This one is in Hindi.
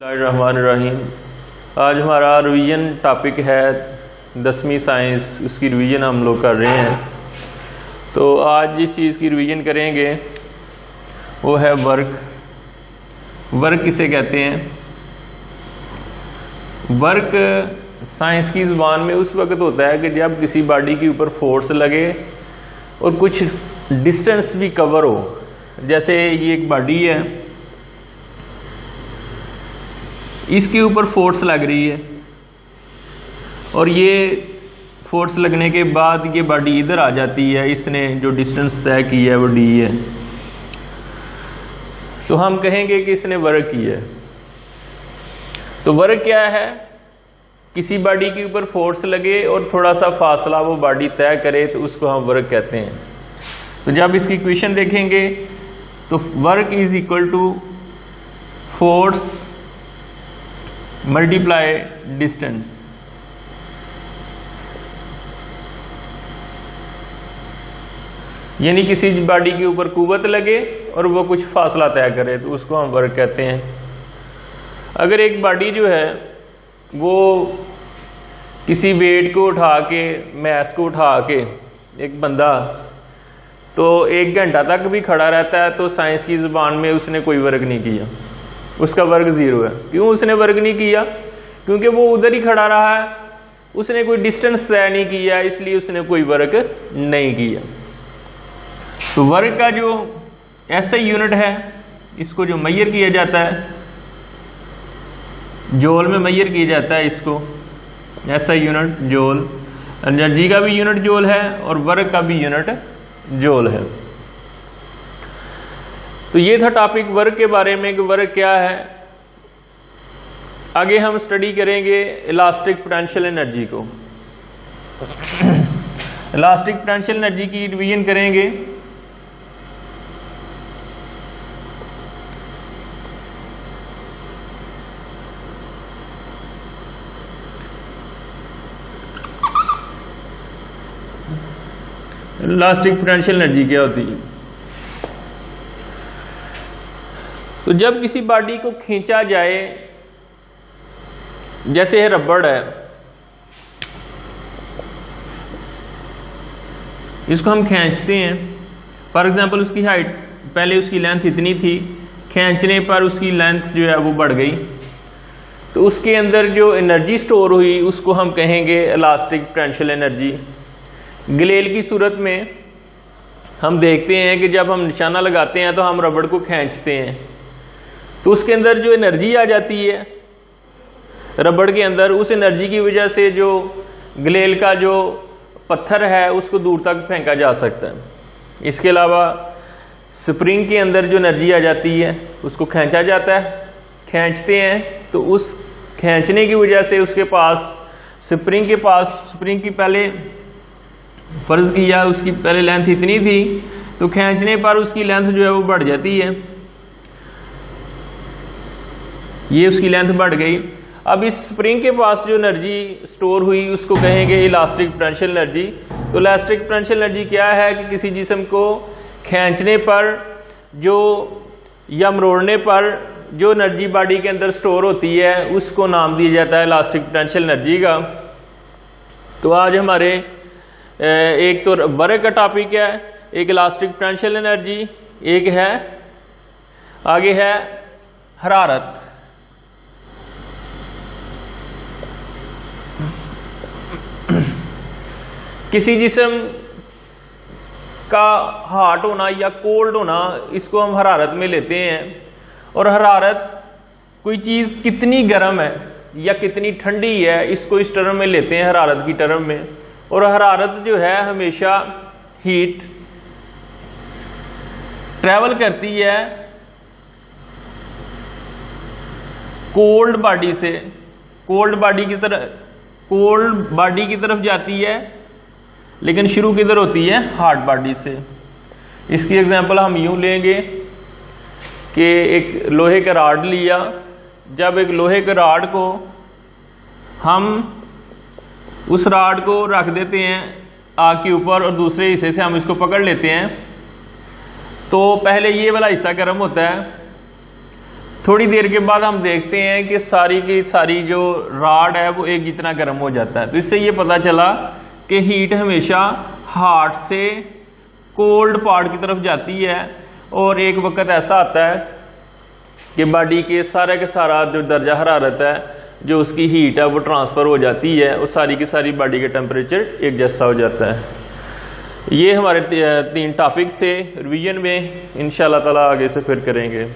बिस्मिल्लाहिर्रहमानिर्रहीम। आज हमारा रिवीजन टॉपिक है 10वीं साइंस, उसकी रिवीजन हम लोग कर रहे हैं। तो आज जिस चीज़ की रिवीजन करेंगे वो है वर्क। वर्क किसे कहते हैं? वर्क साइंस की ज़ुबान में उस वक्त होता है कि जब किसी बॉडी के ऊपर फोर्स लगे और कुछ डिस्टेंस भी कवर हो। जैसे ये एक बॉडी है, इसके ऊपर फोर्स लग रही है और ये फोर्स लगने के बाद ये बॉडी इधर आ जाती है। इसने जो डिस्टेंस तय की है वो डी है, तो हम कहेंगे कि इसने वर्क किया है। तो वर्क क्या है? किसी बॉडी के ऊपर फोर्स लगे और थोड़ा सा फासला वो बॉडी तय करे तो उसको हम वर्क कहते हैं। तो जब इसकी इक्वेशन देखेंगे तो work is equal to force multiply distance. यानी किसी बॉडी के ऊपर कुव्वत लगे और वो कुछ फासला तय करे तो उसको हम वर्क कहते हैं। अगर एक बॉडी जो है वो किसी वेट को उठा के, मैस को उठा के, एक बंदा तो 1 घंटा तक भी खड़ा रहता है तो साइंस की ज़ुबान में उसने कोई वर्क नहीं किया, उसका वर्क ज़ीरो है। क्यों उसने वर्क नहीं किया? क्योंकि वो उधर ही खड़ा रहा है, उसने कोई डिस्टेंस तय नहीं किया, इसलिए उसने कोई वर्क नहीं किया। तो वर्क का जो ऐसा यूनिट है, इसको जो मेजर किया जाता है, जूल में मेजर किया जाता है इसको, ऐसा यूनिट जूल। एनर्जी का भी यूनिट जूल है और वर्क का भी यूनिट जूल है। तो ये था टॉपिक वर्क के बारे में कि वर्क क्या है। आगे हम स्टडी करेंगे इलास्टिक पोटेंशियल एनर्जी को। इलास्टिक पोटेंशियल एनर्जी की रिवीजन करेंगे। इलास्टिक पोटेंशियल एनर्जी क्या होती है? तो जब किसी बॉडी को खींचा जाए, जैसे रबड़ है, इसको हम खींचते हैं। फॉर एग्जांपल उसकी हाइट, पहले उसकी लेंथ इतनी थी, खींचने पर उसकी लेंथ जो है वो बढ़ गई, तो उसके अंदर जो एनर्जी स्टोर हुई उसको हम कहेंगे इलास्टिक पोटेंशियल एनर्जी। ग्लेल की सूरत में हम देखते हैं कि जब हम निशाना लगाते हैं तो हम रबड़ को खींचते हैं तो उसके अंदर जो एनर्जी आ जाती है रबड़ के अंदर, उस एनर्जी की वजह से जो ग्लेल का जो पत्थर है उसको दूर तक फेंका जा सकता है। इसके अलावा स्प्रिंग के अंदर जो एनर्जी आ जाती है उसको खींचा जाता है, खींचते हैं तो उस खींचने की वजह से उसके पास स्प्रिंग की पहले फर्ज किया उसकी पहले लेंथ इतनी थी, तो खींचने पर उसकी लेंथ जो है वो बढ़ जाती है, ये उसकी लेंथ बढ़ गई। अब इस स्प्रिंग के पास जो एनर्जी स्टोर हुई उसको कहेंगे इलास्टिक पोटेंशियल एनर्जी। तो इलास्टिक पोटेंशियल एनर्जी क्या है कि किसी जिस्म को खींचने पर जो या मरोड़ने पर जो एनर्जी बॉडी के अंदर स्टोर होती है उसको नाम दिया जाता है इलास्टिक पोटेंशियल एनर्जी का। तो आज हमारे एक तो वर्क का टॉपिक है, एक इलास्टिक पोटेंशियल एनर्जी, एक है आगे है हरारत। किसी जिस्म का हॉट होना या कोल्ड होना, इसको हम हरारत में लेते हैं। और हरारत कोई चीज कितनी गर्म है या कितनी ठंडी है, इसको इस टर्म में लेते हैं, हरारत की टर्म में। और हरारत जो है हमेशा हीट ट्रैवल करती है कोल्ड बॉडी से, कोल्ड बॉडी की तरफ जाती है, लेकिन शुरू किधर होती है? हॉट बॉडी से। इसकी एग्जांपल हम यूं लेंगे कि एक लोहे का रॉड लिया। जब एक लोहे के रॉड को हम उस रॉड को रख देते हैं आग के ऊपर और दूसरे हिस्से से हम इसको पकड़ लेते हैं, तो पहले ये वाला हिस्सा गर्म होता है, थोड़ी देर के बाद हम देखते हैं कि सारी की सारी जो राड है वो एक जितना गर्म हो जाता है। तो इससे ये पता चला कि हीट हमेशा हार्ट से कोल्ड पार्ट की तरफ जाती है, और एक वक्त ऐसा आता है कि बॉडी के सारा जो दर्जा हरारत है, जो उसकी हीट है, वो ट्रांसफ़र हो जाती है और सारी की सारी बॉडी का टेम्परेचर एक जैसा हो जाता है। ये हमारे 3 टॉपिक्स थे रिवीजन में, इंशाल्लाह ताला आगे से फिर करेंगे।